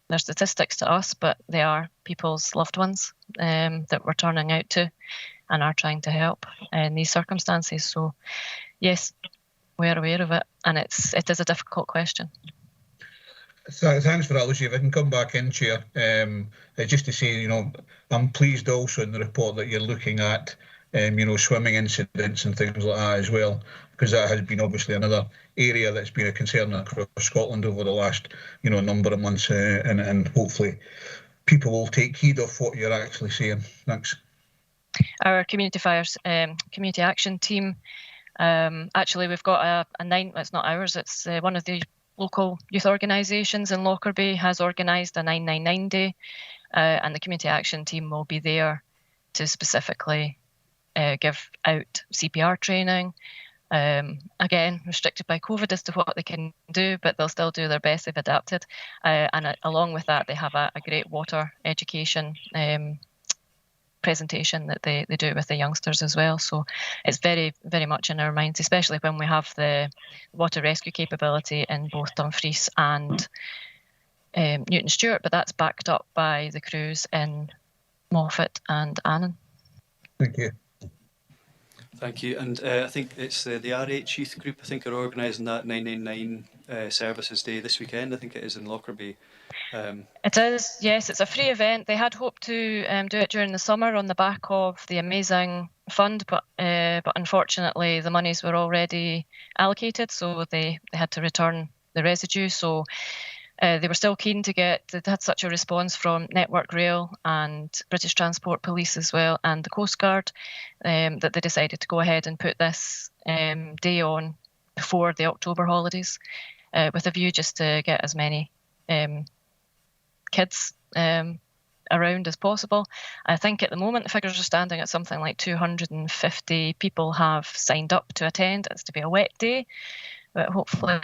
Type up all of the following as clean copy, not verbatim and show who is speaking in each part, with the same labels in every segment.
Speaker 1: they're statistics to us, but they are people's loved ones that we're turning out to and are trying to help in these circumstances. So, yes, we're aware of it, and it is a difficult question.
Speaker 2: Thanks for that, Lucy. If I can come back in, Chair, just to say, I'm pleased also in the report that you're looking at, swimming incidents and things like that as well, because that has been obviously another area that's been a concern across Scotland over the last, number of months, and hopefully people will take heed of what you're actually saying. Thanks.
Speaker 1: Our community fires, community action team, actually we've got a 9, it's not ours, it's one of the local youth organisations in Lockerbie has organised a 999 day, and the community action team will be there to specifically give out CPR training. Again, restricted by COVID as to what they can do, but they'll still do their best. They've adapted. And along with that, they have a great water education presentation that they do with the youngsters as well. So it's very, very much in our minds, especially when we have the water rescue capability in both Dumfries and Newton Stewart, but that's backed up by the crews in Moffat and Annan.
Speaker 2: Thank you.
Speaker 3: Thank you. And I think it's the RH Youth Group, I think, are organising that 999 Services Day this weekend. I think it is in Lockerbie.
Speaker 1: It is, yes. It's a free event. They had hoped to do it during the summer on the back of the amazing fund, but unfortunately the monies were already allocated, so they had to return the residue. So they were still keen to get. They had such a response from Network Rail and British Transport Police as well, and the Coast Guard, that they decided to go ahead and put this day on before the October holidays, with a view just to get as many kids around as possible. I think at the moment the figures are standing at something like 250 people have signed up to attend. It's to be a wet day, but hopefully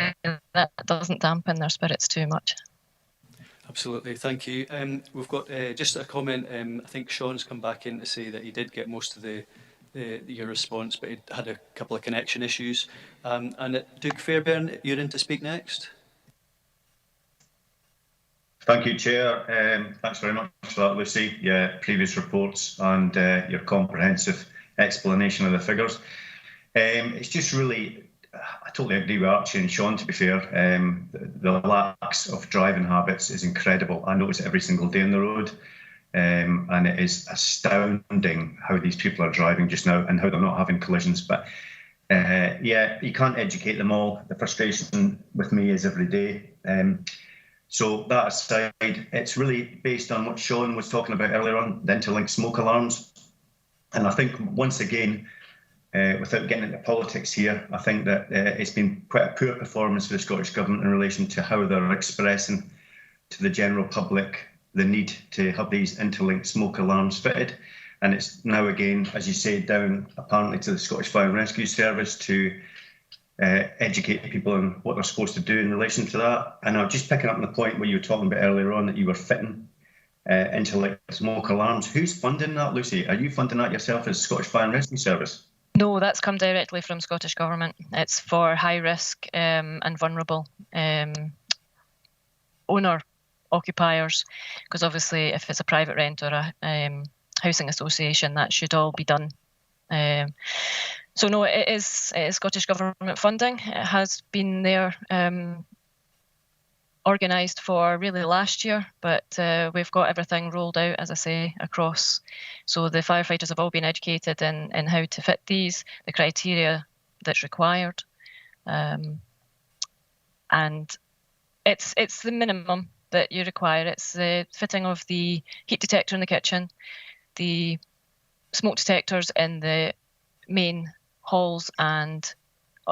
Speaker 1: that doesn't dampen their spirits too much.
Speaker 3: Absolutely, thank you. We've got just a comment. I think Sean's come back in to say that he did get most of your response, but he had a couple of connection issues. And Duke Fairbairn, you're in to speak next.
Speaker 4: Thank you, Chair. Thanks very much for that, Lucy. Yeah, previous reports and your comprehensive explanation of the figures. It's just really, I totally agree with Archie and Sean, to be fair. The lax of driving habits is incredible. I notice it every single day on the road. And it is astounding how these people are driving just now and how they're not having collisions. But yeah, you can't educate them all. The frustration with me is every day. So that aside, it's really based on what Sean was talking about earlier on, the interlinked smoke alarms. And I think, once again, without getting into politics here, I think that it's been quite a poor performance for the Scottish Government in relation to how they're expressing to the general public the need to have these interlinked smoke alarms fitted. And it's now again, as you say, down apparently to the Scottish Fire and Rescue Service to educate people on what they're supposed to do in relation to that. And I'm just picking up on the point where you were talking about earlier on that you were fitting interlinked smoke alarms. Who's funding that, Lucy? Are you funding that yourself as Scottish Fire and Rescue Service?
Speaker 1: No, that's come directly from Scottish Government. It's for high risk and vulnerable owner occupiers, because obviously if it's a private rent or a housing association, that should all be done. So no, it is Scottish Government funding. It has been there organised for really last year, but we've got everything rolled out, as I say, across. So the firefighters have all been educated in how to fit these, the criteria that's required, and it's the minimum that you require. It's the fitting of the heat detector in the kitchen, the smoke detectors in the main halls, and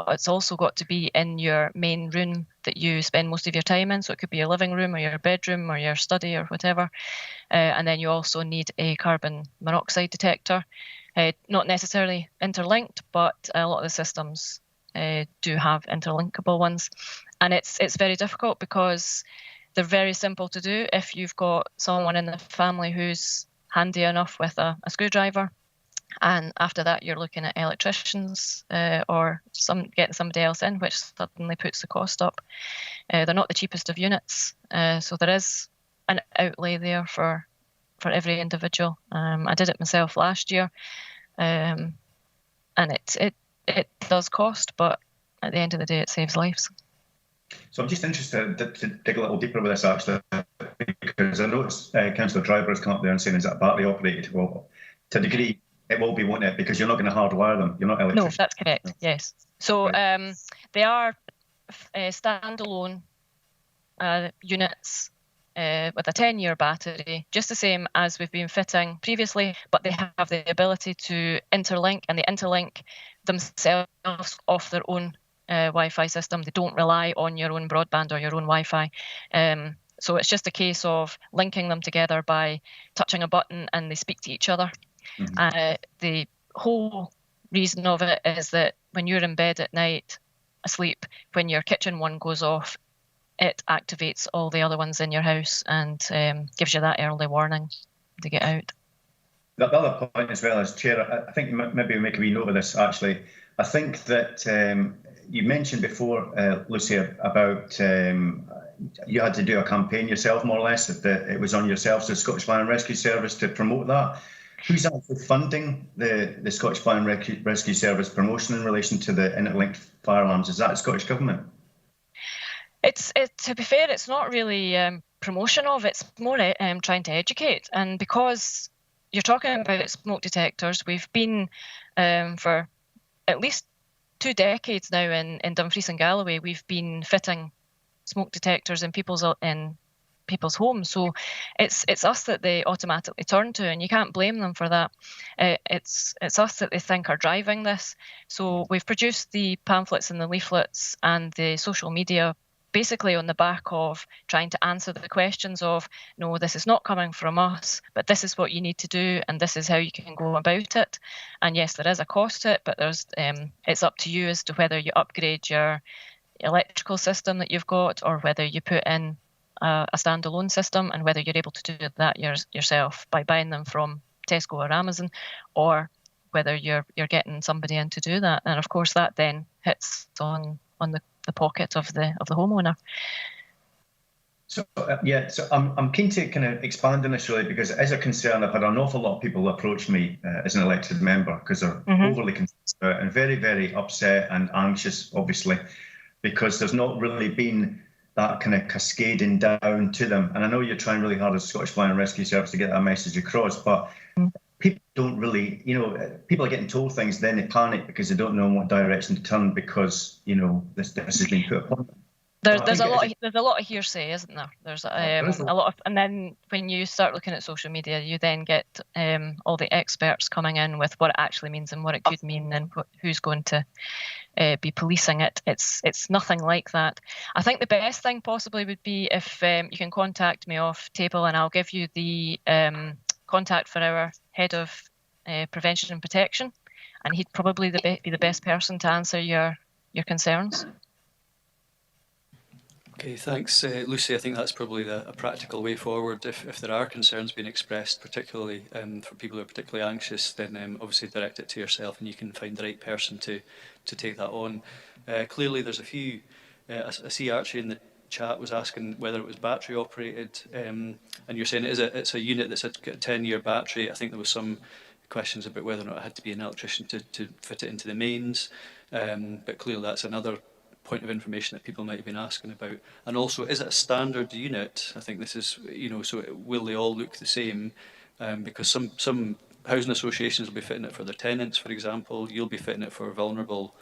Speaker 1: it's also got to be in your main room that you spend most of your time in. So it could be your living room or your bedroom or your study or whatever. And then you also need a carbon monoxide detector. Not necessarily interlinked, but a lot of the systems do have interlinkable ones. And it's very difficult because they're very simple to do. If you've got someone in the family who's handy enough with a screwdriver, and after that you're looking at electricians or getting somebody else in, which suddenly puts the cost up. They're not the cheapest of units, so there is an outlay there for every individual. I did it myself last year, and it does cost, but at the end of the day, it saves lives.
Speaker 4: So I'm just interested to dig a little deeper with this, actually, because I noticed Councillor Driver has come up there and saying, is that battery operated? Well, to a degree, it will be, won't it? Because you're not going to hardwire them. You're not electrician.
Speaker 1: No, that's correct. No. Yes. So right. They are standalone units with a 10-year battery, just the same as we've been fitting previously, but they have the ability to interlink, and they interlink themselves off their own Wi-Fi system. They don't rely on your own broadband or your own Wi-Fi. So it's just a case of linking them together by touching a button and they speak to each other. Mm-hmm. The whole reason of it is that when you're in bed at night, asleep, when your kitchen one goes off, it activates all the other ones in your house and gives you that early warning to get out.
Speaker 4: The other point as well as Chair, I think maybe we make a wee note of this actually. I think that you mentioned before, Lucy, about you had to do a campaign yourself, more or less, that it was on yourself, so Scottish Fire and Rescue Service, to promote that. Who's actually funding the Scottish Fire and Rescue Service promotion in relation to the interlinked fire alarms? Is that the Scottish Government?
Speaker 1: To be fair, it's not really promotion of, it's more trying to educate. And because you're talking about smoke detectors, we've been for at least 2 decades now in Dumfries and Galloway, we've been fitting smoke detectors in people's homes. So it's us that they automatically turn to, and you can't blame them for that. It's us that they think are driving this. So we've produced the pamphlets and the leaflets and the social media basically on the back of trying to answer the questions of, no, this is not coming from us, but this is what you need to do, and this is how you can go about it. And yes, there is a cost to it, but there's it's up to you as to whether you upgrade your electrical system that you've got, or whether you put in a standalone system, and whether you're able to do that yourself by buying them from Tesco or Amazon, or whether you're getting somebody in to do that. And of course, that then hits on the pocket of the homeowner.
Speaker 4: So so I'm keen to kind of expand on this really, because it is a concern. I've had an awful lot of people approach me as an elected member because they're overly concerned and very, very upset and anxious, obviously, because there's not really been that kind of cascading down to them. And I know you're trying really hard as Scottish Fire and Rescue Service to get that message across, but people don't really, people are getting told things, then they panic because they don't know in what direction to turn because, this has been put upon them. There's
Speaker 1: a lot of hearsay, isn't there? There's a lot of, and then when you start looking at social media, you then get all the experts coming in with what it actually means and what it could mean, and who's going to be policing it. It's nothing like that. I think the best thing possibly would be if you can contact me off table, and I'll give you the contact for our head of prevention and protection, and he'd probably be the best person to answer your concerns.
Speaker 3: Okay, thanks, Lucy. I think that's probably a practical way forward. If there are concerns being expressed, particularly for people who are particularly anxious, then obviously direct it to yourself, and you can find the right person to take that on. Clearly, there's a few. I see Archie in the chat was asking whether it was battery operated, and you're saying it's a unit that's got a 10-year battery. I think there was some questions about whether or not it had to be an electrician to fit it into the mains, but clearly that's another point of information that people might have been asking about. And also, is it a standard unit? I think this is, so will they all look the same? Because some housing associations will be fitting it for their tenants, for example. You'll be fitting it for vulnerable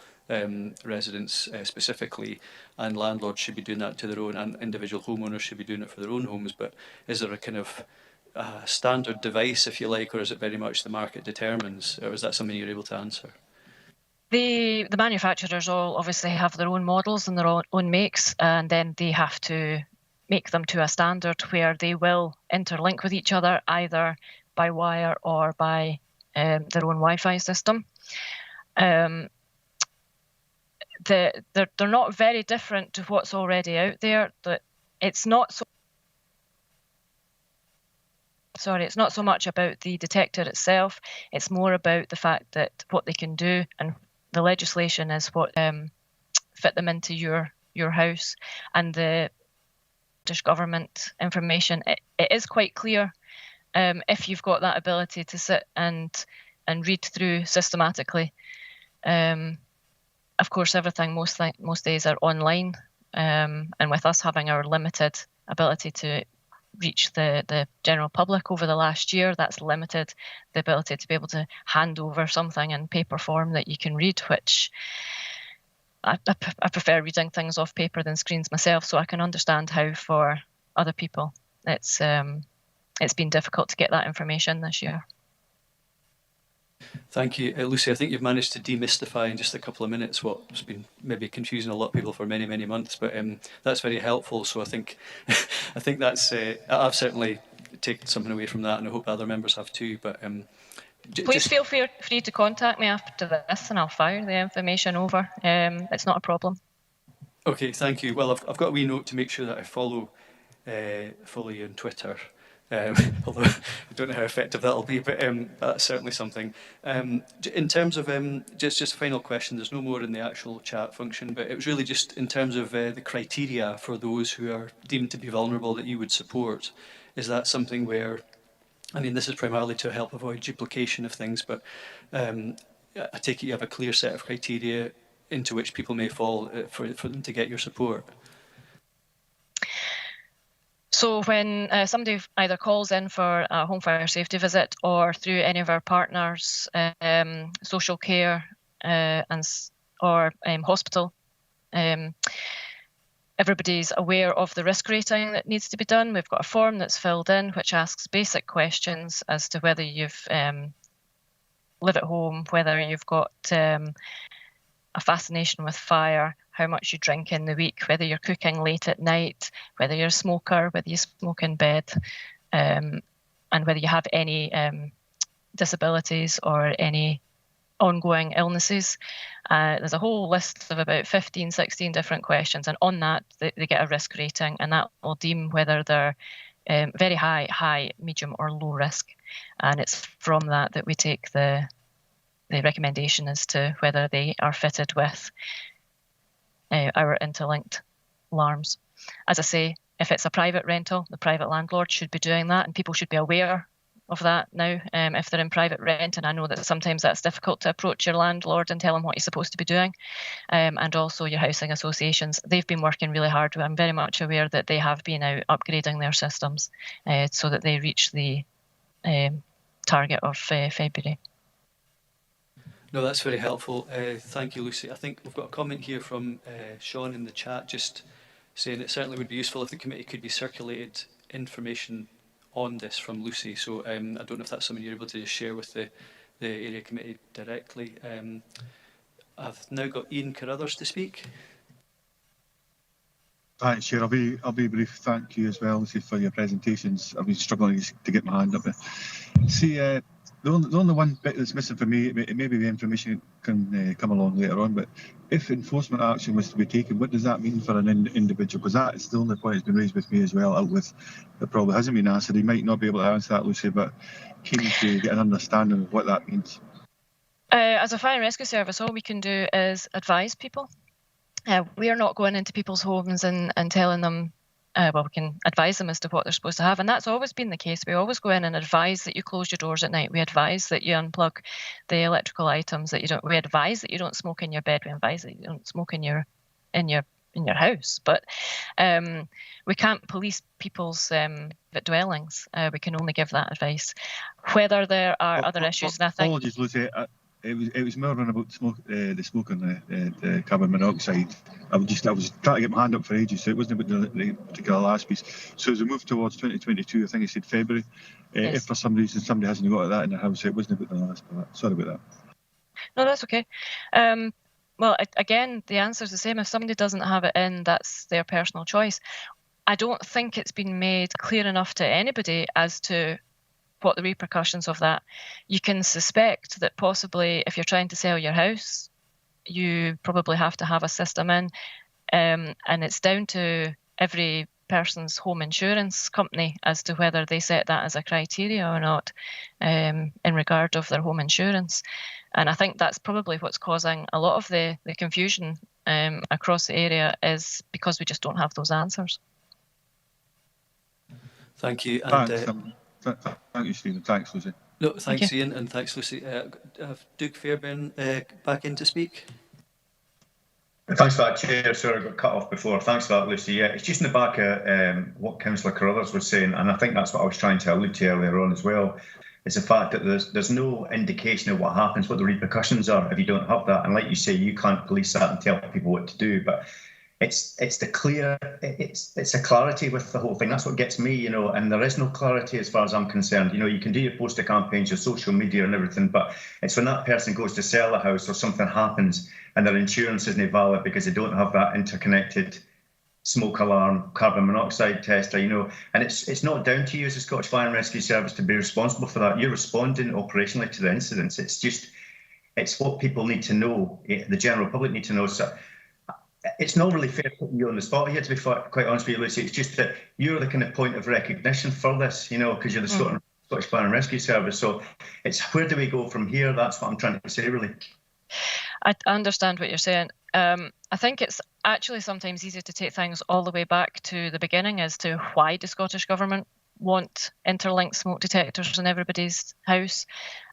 Speaker 3: residents specifically, and landlords should be doing that to their own, and individual homeowners should be doing it for their own homes. But is there a kind of standard device, if you like, or is it very much the market determines, or is that something you're able to answer?
Speaker 1: The manufacturers all obviously have their own models and their own makes, and then they have to make them to a standard where they will interlink with each other, either by wire or by their own Wi-Fi system. They're not very different to what's already out there. But it's not so much about the detector itself. It's more about the fact that what they can do, and the legislation is what fit them into your house, and the Scottish Government information. It is quite clear if you've got that ability to sit and read through systematically. Of course, everything most days are online, and with us having our limited ability to reach the general public over the last year, that's limited the ability to be able to hand over something in paper form that you can read, which I prefer reading things off paper than screens myself, so I can understand how for other people it's been difficult to get that information this year.
Speaker 3: Thank you. Lucy, I think you've managed to demystify in just a couple of minutes what's been maybe confusing a lot of people for many, many months, but that's very helpful. So I think that's, I've certainly taken something away from that, and I hope other members have too. But
Speaker 1: please feel free to contact me after this, and I'll fire the information over. It's not a problem. Okay,
Speaker 3: thank you. Well, I've got a wee note to make sure that I follow you on Twitter. Although I don't know how effective that'll be, but that's certainly something. In terms of just a final question, there's no more in the actual chat function, but it was really just in terms of the criteria for those who are deemed to be vulnerable that you would support. Is that something where, I mean, this is primarily to help avoid duplication of things, but I take it you have a clear set of criteria into which people may fall for them to get your support?
Speaker 1: So when somebody either calls in for a home fire safety visit or through any of our partners, social care or hospital, everybody's aware of the risk rating that needs to be done. We've got a form that's filled in which asks basic questions as to whether you've live at home, whether you've got a fascination with fire, how much you drink in the week, whether you're cooking late at night, whether you're a smoker, whether you smoke in bed, and whether you have any disabilities or any ongoing illnesses. There's a whole list of about 15, 16 different questions, and on that they get a risk rating, and that will deem whether they're very high, medium or low risk. And it's from that we take the recommendation as to whether they are fitted with our interlinked alarms. As I say, if it's a private rental, the private landlord should be doing that, and people should be aware of that now. If they're in private rent, and I know that sometimes that's difficult to approach your landlord and tell them what you're supposed to be doing, and also your housing associations, they've been working really hard. I'm very much aware that they have been out upgrading their systems so that they reach the target of February.
Speaker 3: No, that's very helpful. Thank you, Lucy. I think we've got a comment here from Sean in the chat, just saying it certainly would be useful if the committee could be circulated information on this from Lucy. So I don't know if that's something you're able to just share with the area committee directly. I've now got Ian Carruthers to speak.
Speaker 5: Thanks, Chair. I'll be brief. Thank you as well, Lucy, for your presentations. I've been struggling to get my hand up. See, the only one bit that's missing for me, maybe the information can come along later on, but if enforcement action was to be taken, what does that mean for an individual? Because that is the only point that's been raised with me as well, out with the probably hasn't been answered. He might not be able to answer that, Lucy, but keen to get an understanding of what that means.
Speaker 1: As a fire and rescue service, all we can do is advise people. We are not going into people's homes and telling them, we can advise them as to what they're supposed to have. And that's always been the case. We always go in and advise that you close your doors at night. We advise that you unplug the electrical items, that you don't. We advise that you don't smoke in your bed. We advise that you don't smoke in your house. But we can't police people's dwellings. We can only give that advice. Whether there are other issues, and I think.
Speaker 5: Apologies, Lucy. It was more than about the smoke and the carbon monoxide. I was trying to get my hand up for ages, so it wasn't about the particular last piece. So as we move towards 2022, I think I said February. Yes. If for some reason somebody hasn't got that in their house, it wasn't about the last part. Sorry about that.
Speaker 1: No, that's okay. Well, again, the answer is the same. If somebody doesn't have it in, that's their personal choice. I don't think it's been made clear enough to anybody as to what the repercussions of that. You can suspect that possibly if you're trying to sell your house, you probably have to have a system in, and it's down to every person's home insurance company as to whether they set that as a criteria or not in regard of their home insurance. And I think that's probably what's causing a lot of the confusion across the area, is because we just don't have those answers.
Speaker 3: Thank you. And,
Speaker 5: thank you, Stephen. Thanks, Lucy.
Speaker 3: No, thanks, Ian, and thanks, Lucy. Duke Fairbairn back in to speak.
Speaker 4: Thanks for that, Chair. Sorry, I got cut off before. Thanks for that, Lucy. Yeah, it's just in the back of what Councillor Carruthers was saying, and I think that's what I was trying to allude to earlier on as well. It's the fact that there's no indication of what happens, what the repercussions are if you don't have that. And like you say, you can't police that and tell people what to do. But it's a clarity with the whole thing. That's what gets me, and there is no clarity as far as I'm concerned. You can do your poster campaigns, your social media and everything, but it's when that person goes to sell a house or something happens and their insurance isn't valid because they don't have that interconnected smoke alarm, carbon monoxide tester, and it's not down to you as a Scottish Fire and Rescue Service to be responsible for that. You're responding operationally to the incidents. It's what people need to know, the general public need to know. So it's not really fair putting you on the spot here, to be quite honest with you, Lucy. It's just that you're the kind of point of recognition for this, because you're the Scottish Fire and Rescue Service. So it's where do we go from here? That's what I'm trying to say, really.
Speaker 1: I understand what you're saying. I think it's actually sometimes easier to take things all the way back to the beginning as to why the Scottish Government want interlinked smoke detectors in everybody's house.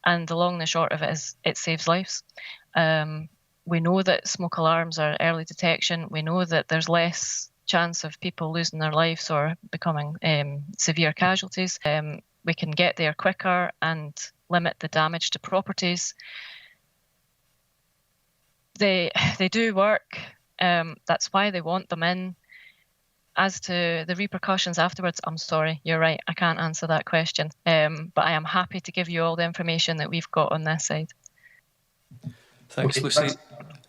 Speaker 1: And the long and the short of it is it saves lives. We know that smoke alarms are early detection. We know that there's less chance of people losing their lives or becoming severe casualties. We can get there quicker and limit the damage to properties. They do work. That's why they want them in. As to the repercussions afterwards, I'm sorry, you're right. I can't answer that question. But I am happy to give you all the information that we've got on this side.
Speaker 3: Thanks, Lucy.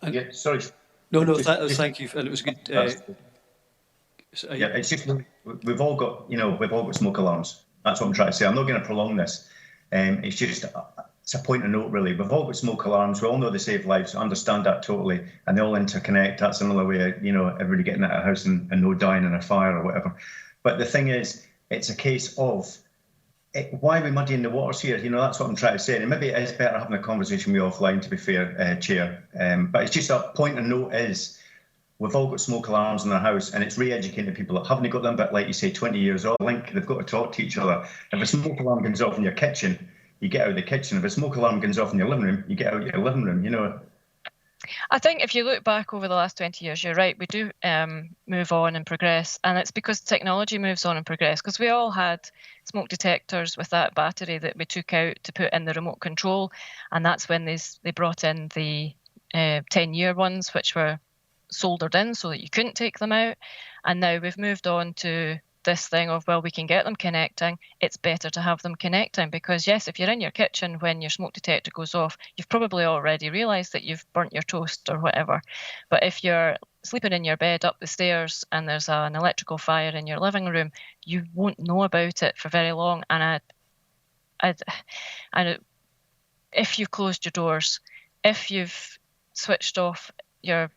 Speaker 4: Yeah, sorry.
Speaker 3: No, thank you, and it was good.
Speaker 4: Yeah, it's just we've all got smoke alarms. That's what I'm trying to say. I'm not going to prolong this. It's just it's a point of note, really. We've all got smoke alarms. We all know they save lives. I understand that totally, and they all interconnect. That's another way, everybody getting out of a house and no dying in a fire or whatever. But the thing is, it's a case of why are we muddying the waters here? That's what I'm trying to say. And maybe it is better having a conversation with you offline, to be fair, Chair. But it's just a point of note is we've all got smoke alarms in our house, and it's re-educating people that haven't got them, but like you say, 20 years old, they've got to talk to each other. If a smoke alarm goes off in your kitchen, you get out of the kitchen. If a smoke alarm goes off in your living room, you get out of your living room,
Speaker 1: I think if you look back over the last 20 years, you're right, we do move on and progress. And it's because technology moves on and progress. Because we all had smoke detectors with that battery that we took out to put in the remote control. And that's when they brought in the 10-year ones, which were soldered in so that you couldn't take them out. And now we've moved on to this thing of, well, we can get them connecting. It's better to have them connecting because, yes, if you're in your kitchen when your smoke detector goes off, you've probably already realised that you've burnt your toast or whatever. But if you're sleeping in your bed up the stairs and there's an electrical fire in your living room, you won't know about it for very long. And if you've closed your doors, if you've switched off your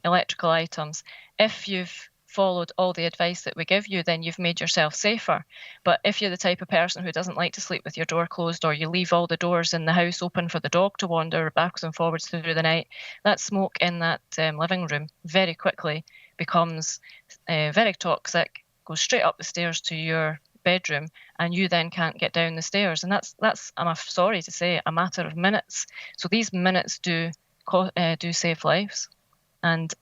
Speaker 1: electrical items, if you've followed all the advice that we give you, then you've made yourself safer. But if you're the type of person who doesn't like to sleep with your door closed, or you leave all the doors in the house open for the dog to wander backwards and forwards through the night, that smoke in that living room very quickly becomes very toxic, goes straight up the stairs to your bedroom, and you then can't get down the stairs. And that's I'm sorry to say, a matter of minutes. So these minutes do save lives. And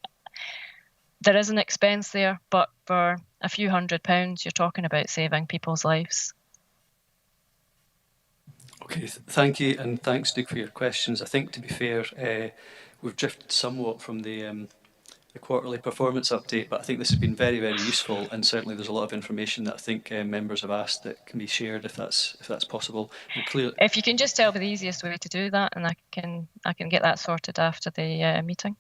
Speaker 1: there is an expense there, but for a few £100, you're talking about saving people's lives.
Speaker 3: Okay, thank you, and thanks, Duke, for your questions. I think, to be fair, we've drifted somewhat from the quarterly performance update, but I think this has been very, very useful, and certainly there's a lot of information that I think members have asked that can be shared if that's possible. And clearly,
Speaker 1: if you can just tell me the easiest way to do that, and I can get that sorted after the meeting.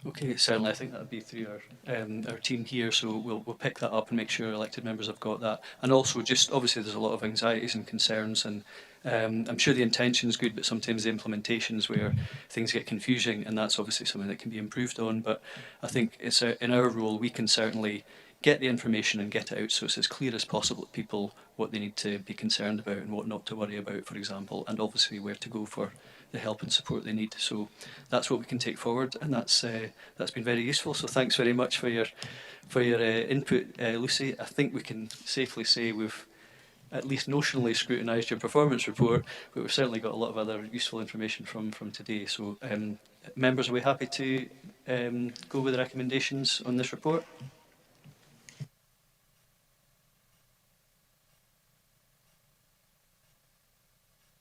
Speaker 3: Okay, certainly. I think that would be through our team here, so we'll pick that up and make sure elected members have got that. And also, just obviously, there's a lot of anxieties and concerns, and I'm sure the intention is good, but sometimes the implementation is where things get confusing, and that's obviously something that can be improved on. But I think it's in our role, we can certainly get the information and get it out so it's as clear as possible to people what they need to be concerned about and what not to worry about, for example, and obviously where to go for the help and support they need. So that's what we can take forward, and that's been very useful. So thanks very much for your input, Lucy. I think we can safely say we've at least notionally scrutinised your performance report, but we've certainly got a lot of other useful information from today. So, members, are we happy to go with the recommendations on this report?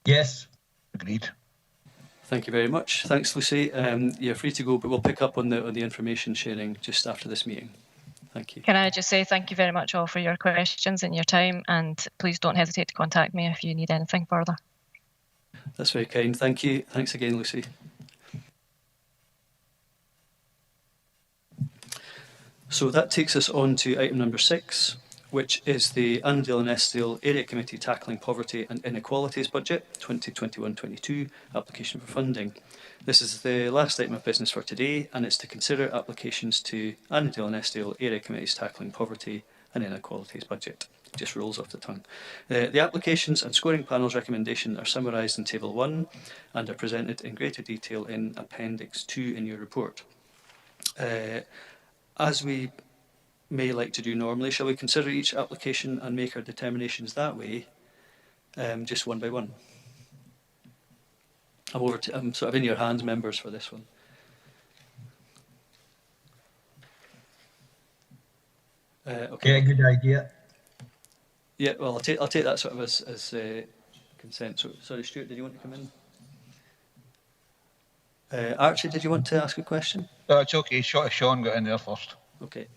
Speaker 2: Yes. Agreed.
Speaker 3: Thank you very much. Thanks, Lucy. You're free to go, but we'll pick up on the information sharing just after this meeting. Thank you.
Speaker 1: Can I just say thank you very much all for your questions and your time, and please don't hesitate to contact me if you need anything further.
Speaker 3: That's very kind. Thank you. Thanks again, Lucy. So that takes us on to item number 6, which is the Annandale and Eskdale Area Committee Tackling Poverty and Inequalities Budget 2021-22 application for funding. This is the last item of business for today, and it's to consider applications to Annandale and Eskdale Area Committees Tackling Poverty and Inequalities Budget. It just rolls off the tongue. The applications and scoring panel's recommendation are summarised in Table 1 and are presented in greater detail in Appendix 2 in your report. As we may like to do normally, shall we consider each application and make our determinations that way, just one by one? I'm sort of in your hands, members, for this one. Okay.
Speaker 2: Yeah, good idea.
Speaker 3: Yeah, well, I'll take that sort of as consent. So, sorry, Stuart, did you want to come in? Archie, did you want to ask a question?
Speaker 2: No, it's okay. Sean got in there first.
Speaker 3: Okay.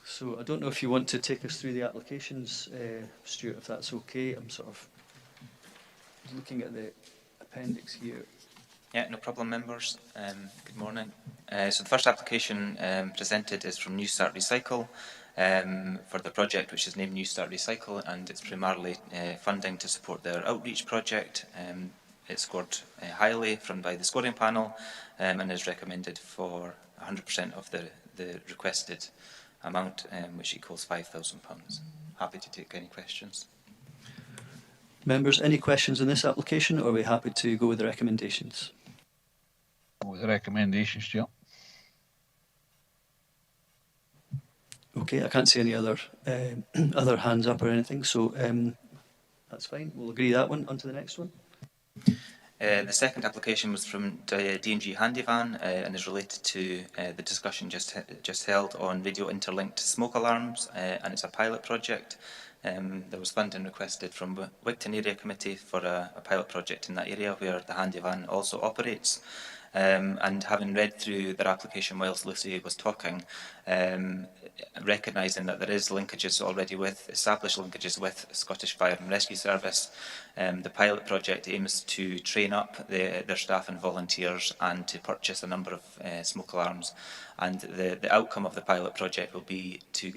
Speaker 3: So I don't know if you want to take us through the applications, Stuart, if that's okay. I'm sort of looking at the appendix here.
Speaker 6: Yeah, no problem, members. Good morning. So the first application presented is from New Start Recycle for the project which is named New Start Recycle, and it's primarily funding to support their outreach project. It scored highly by the scoring panel and is recommended for 100% of the requested amount, which equals £5,000. Happy to take any questions.
Speaker 3: Members, any questions on this application, or are we happy to go with the recommendations?
Speaker 2: Go with the recommendations, Stuart.
Speaker 3: Okay, I can't see any other other hands up or anything, so that's fine. We'll agree that one. On to the next one.
Speaker 6: The second application was from D&G Handyvan and is related to the discussion just held on radio interlinked smoke alarms, and it's a pilot project. There was funding requested from Wigton Area Committee for a pilot project in that area where the Handyvan also operates. And having read through their application whilst Lucy was talking, recognising that there is linkages already with, established linkages with Scottish Fire and Rescue Service, the pilot project aims to train up their staff and volunteers and to purchase a number of smoke alarms. And the outcome of the pilot project will be to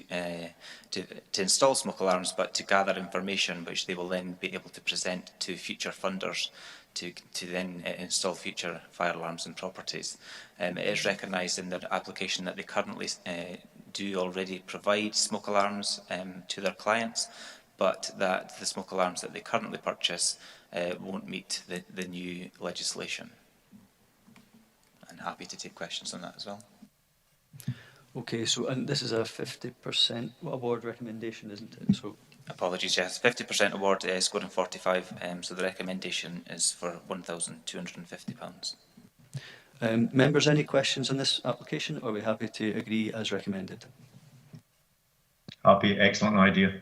Speaker 6: install smoke alarms, but to gather information which they will then be able to present to future funders to then install future fire alarms in properties. It is recognised in their application that they currently do already provide smoke alarms to their clients, but that the smoke alarms that they currently purchase won't meet the new legislation. I'm happy to take questions on that as well.
Speaker 3: Okay, so and this is a 50% award recommendation, isn't it? So
Speaker 6: apologies, yes, 50% award scoring 45, so the recommendation is for £1,250.
Speaker 3: Members, any questions on this application, or are we happy to agree as recommended?
Speaker 4: Happy, excellent idea.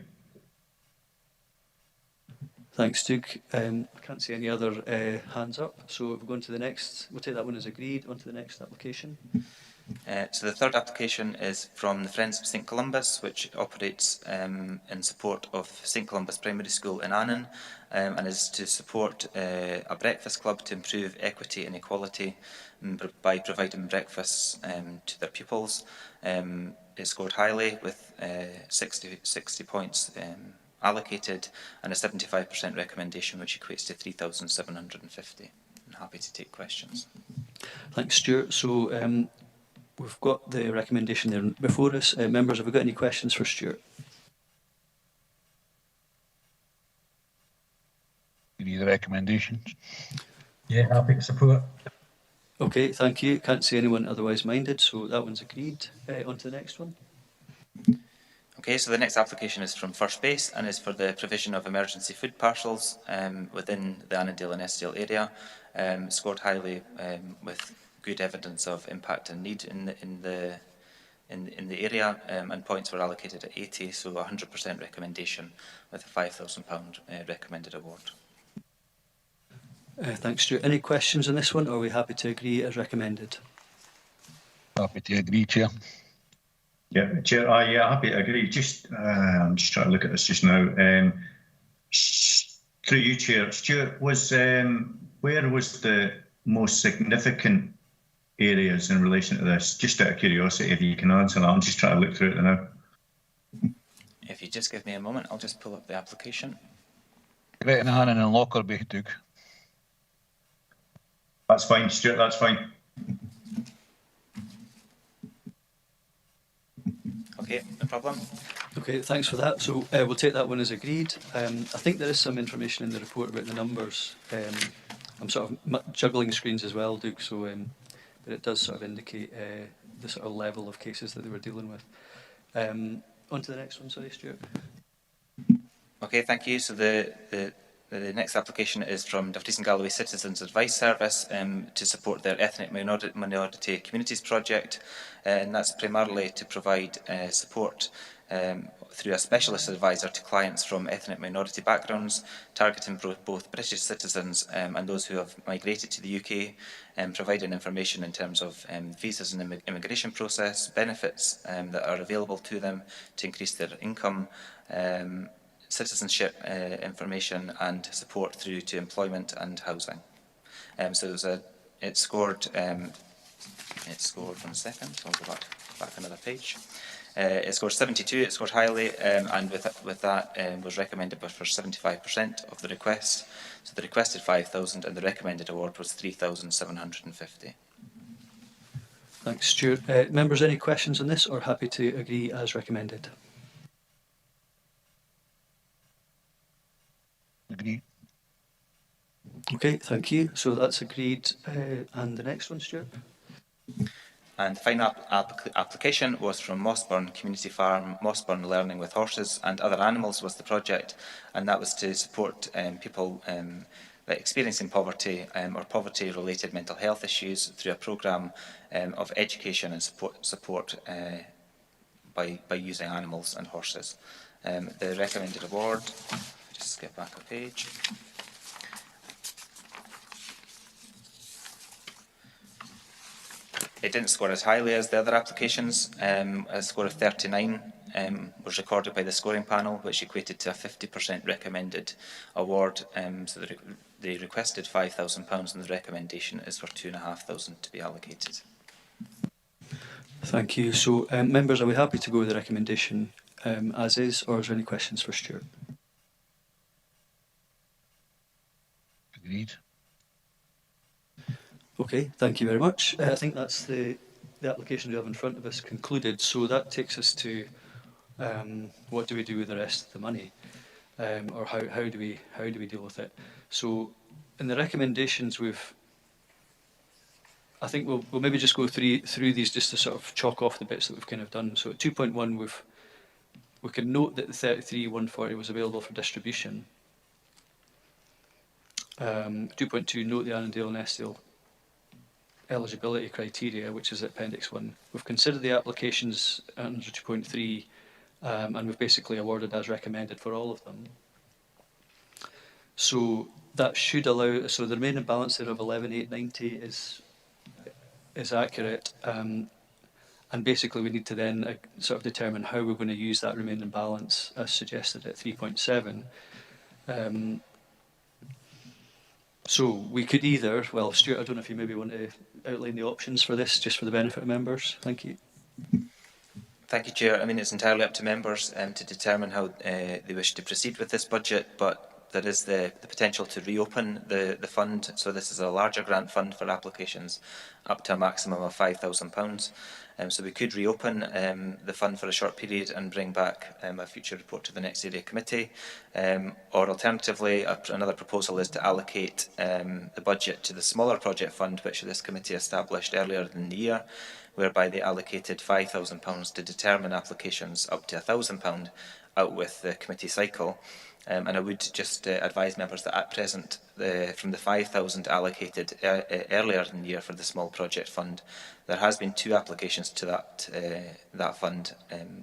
Speaker 3: Thanks, Doug. I can't see any other hands up, so if we go on to the next, we'll take that one as agreed. On to the next application.
Speaker 6: So the third application is from the Friends of St Columba's, which operates in support of St Columba's Primary School in Annan, and is to support a breakfast club to improve equity and equality by providing breakfasts to their pupils. It scored highly with 60 points allocated and a 75% recommendation, which equates to 3,750. I'm happy to take questions.
Speaker 3: Thanks, Stuart. So we've got the recommendation there before us. Members, have we got any questions for Stuart?
Speaker 2: Any of the recommendations?
Speaker 7: Yeah, happy to support.
Speaker 3: Okay, thank you. Can't see anyone otherwise minded, so that one's agreed. On to the next one.
Speaker 6: Okay, so the next application is from First Base and is for the provision of emergency food parcels within the Annandale and Eskdale area. Scored highly with good evidence of impact and need in the area, and points were allocated at 80, so 100% recommendation with a £5,000 recommended award.
Speaker 3: Thanks, Stuart. Any questions on this one, or are we happy to agree as recommended?
Speaker 2: Happy to agree, Chair.
Speaker 4: Yeah, Chair, happy to agree. I'm just trying to look at this just now. Through you, Chair, Stuart, where was the most significant areas in relation to this? Just out of curiosity, if you can answer that. I'm just trying to look through it now.
Speaker 6: If you just give me a moment, I'll just pull up the application.
Speaker 2: Great Hannon and Lockerbie, Duke.
Speaker 4: That's fine, Stuart, that's fine.
Speaker 6: Okay, no problem.
Speaker 3: Okay, thanks for that. So we'll take that one as agreed. I think there is some information in the report about the numbers. I'm sort of juggling screens as well, Duke, so but it does sort of indicate the sort of level of cases that they were dealing with. On to the next one, sorry, Stuart.
Speaker 6: Okay, thank you. So the next application is from Dumfries and Galloway Citizens Advice Service to support their Ethnic Minority Communities project, and that's primarily to provide support through a specialist advisor to clients from ethnic minority backgrounds, targeting both British citizens and those who have migrated to the UK, and providing information in terms of visas and immigration process, benefits that are available to them to increase their income, citizenship information and support through to employment and housing. So it scored 1 second, so I'll go back another page. It scored 72, it scored highly, and with that was recommended for 75% of the requests. So the requested 5,000 and the recommended award was 3,750.
Speaker 3: Thanks, Stuart. Members, any questions on this, or happy to agree as recommended?
Speaker 2: Agree.
Speaker 3: Okay, thank you. So that's agreed. And the next one, Stuart?
Speaker 6: And the final application was from Mossburn Community Farm, Mossburn Learning with Horses and Other Animals was the project, and that was to support people experiencing poverty or poverty-related mental health issues through a programme of education and support by using animals and horses. The recommended award, just skip back a page. It didn't score as highly as the other applications. A score of 39 was recorded by the scoring panel, which equated to a 50% recommended award. So they requested £5,000 and the recommendation is for £2,500 to be allocated.
Speaker 3: Thank you. So, members, are we happy to go with the recommendation as is, or is there any questions for Stuart?
Speaker 2: Agreed.
Speaker 3: Okay, thank you very much. I think that's the application we have in front of us concluded. So that takes us to what do we do with the rest of the money, or how do we deal with it? So in the recommendations, I think we'll maybe just go through these just to sort of chalk off the bits that we've kind of done. So at 2.1, we can note that the 33,140 was available for distribution. 2.2, note the Annandale and Eskdale eligibility criteria, which is Appendix 1. We've considered the applications under 2.3 and we've basically awarded as recommended for all of them. So that should allow, so the remaining balance there of 11,890 is accurate, and basically we need to then sort of determine how we're going to use that remaining balance as suggested at 3.7. So we could either, well, Stuart, I don't know if you maybe want to outline the options for this, just for the benefit of members. Thank you.
Speaker 6: Thank you, Chair. I mean, it's entirely up to members to determine how they wish to proceed with this budget, but there is the potential to reopen the fund. So this is a larger grant fund for applications up to a maximum of £5,000. So we could reopen the fund for a short period and bring back a future report to the next area committee. Or alternatively, another proposal is to allocate the budget to the smaller project fund, which this committee established earlier in the year, whereby they allocated £5,000 to determine applications up to £1,000 out with the committee cycle. And I would just advise members that at present, from the 5,000 allocated earlier in the year for the small project fund, there has been 2 applications to that fund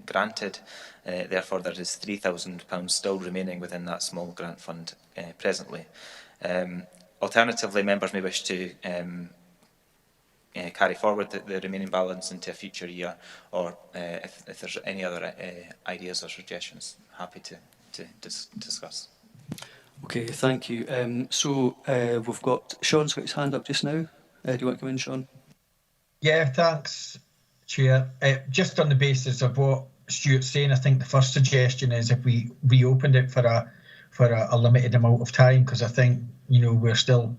Speaker 6: granted. Therefore, there is £3,000 still remaining within that small grant fund presently. Alternatively, members may wish to carry forward the remaining balance into a future year, or if there's any other ideas or suggestions, happy to discuss.
Speaker 3: Okay, thank you. We've got Sean's got his hand up just now. Do you want to come in, Sean?
Speaker 8: Yeah, thanks, Chair. Just on the basis of what Stuart's saying, I think the first suggestion is if we reopened it for a limited amount of time, because I think we're still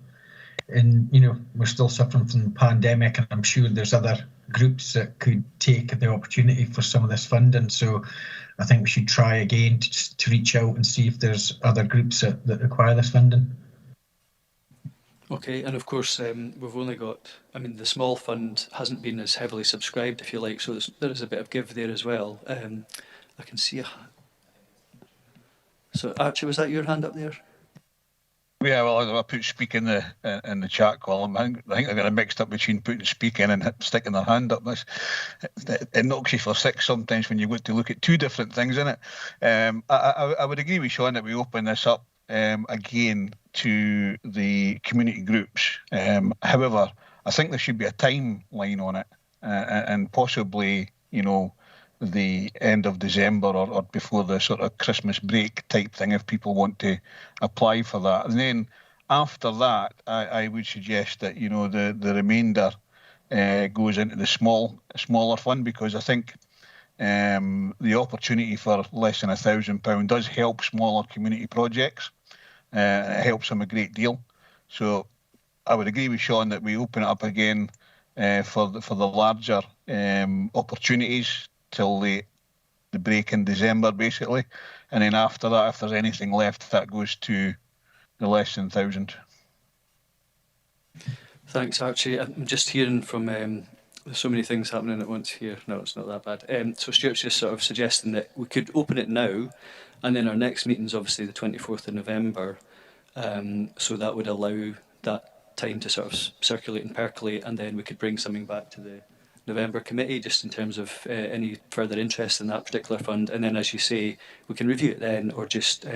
Speaker 8: suffering from the pandemic, and I'm sure there's other groups that could take the opportunity for some of this funding. So I think we should try again to reach out and see if there's other groups that require this funding.
Speaker 3: Okay, and of course we've only got, the small fund hasn't been as heavily subscribed, if you like, so there is a bit of give there as well. I can see So Archie, was that your hand up there?
Speaker 2: Yeah, well, I put speak in the chat column. I think they're going to mixed up between putting speak in and sticking their hand up. It knocks you for six sometimes when you to look at 2 different things in it. I would agree with Sean that we open this up again to the community groups. However, I think there should be a timeline on it, and possibly, the end of December or before the sort of Christmas break type thing, if people want to apply for that. And then after that, I would suggest that the remainder goes into the smaller fund, because I think the opportunity for less than £1,000 does help smaller community projects. It helps them a great deal. So I would agree with Sean that we open it up again for the larger opportunities till the break in December, basically, and then after that, if there's anything left, that goes to the less than 1,000.
Speaker 3: Thanks, Archie. I'm just hearing from there's so many things happening at once here. No, it's not that bad. So Stuart's just sort of suggesting that we could open it now, and then our next meeting is obviously the 24th of November. So that would allow that time to sort of circulate and percolate, and then we could bring something back to the November committee just in terms of any further interest in that particular fund. And then, as you say, we can review it then, or just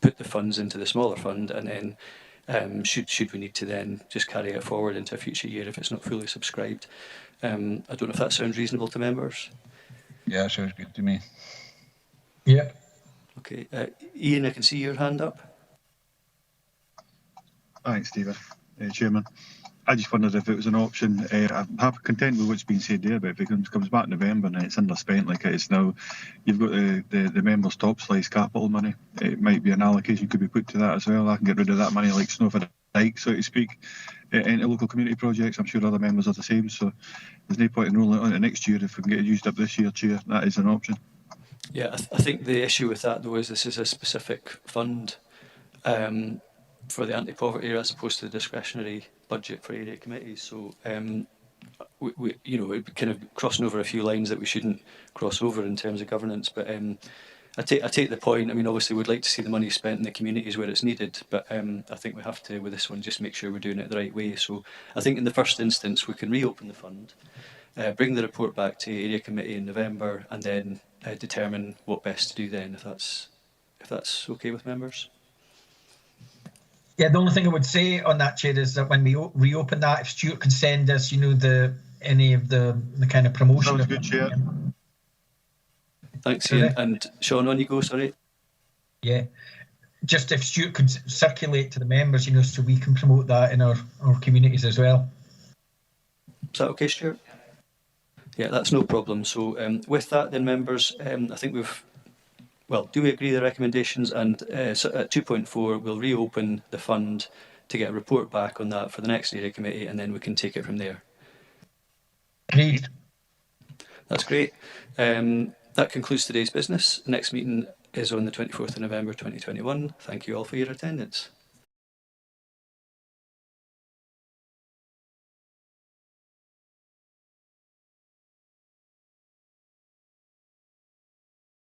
Speaker 3: put the funds into the smaller fund, and then should we need to then just carry it forward into a future year if it's not fully subscribed. I don't know if that sounds reasonable to members.
Speaker 2: Yeah, sounds good to me.
Speaker 8: Yeah.
Speaker 3: Okay, Ian, I can see your hand up.
Speaker 5: Thanks, Stephen. Chairman, I just wondered if it was an option. I'm content with what's been said there, but if it comes back in November and it's underspent like it is now, you've got the members' top slice capital money. It might be an allocation could be put to that as well. I can get rid of that money like snow for the dike, so to speak, into local community projects. I'm sure other members are the same, so there's no point in rolling it on to next year if we can get it used up this year, Chair. That is an option.
Speaker 3: Yeah, I think the issue with that, though, is this is a specific fund for the anti-poverty as opposed to the discretionary budget for area committees. So, we it'd be kind of crossing over a few lines that we shouldn't cross over in terms of governance. But I take the point. Obviously, we'd like to see the money spent in the communities where it's needed, but I think we have to, with this one, just make sure we're doing it the right way. So I think in the first instance, we can reopen the fund, bring the report back to area committee in November, and then determine what best to do then, if that's okay with members.
Speaker 8: Yeah, the only thing I would say on that, Chair, is that when we reopen that, if Stuart can send us, any of the kind of promotion.
Speaker 5: Sounds good, Chair.
Speaker 3: Thanks, Ian. And Sean, on you go, sorry.
Speaker 8: Yeah, just if Stuart could circulate to the members, so we can promote that in our communities as well.
Speaker 3: Is that okay, Stuart? Yeah, that's no problem. So with that then, members, I think do we agree the recommendations? And so at 2.4, we'll reopen the fund to get a report back on that for the next area committee, and then we can take it from there.
Speaker 8: Agreed.
Speaker 3: That's great. That concludes today's business. Next meeting is on the 24th of November 2021. Thank you all for your attendance.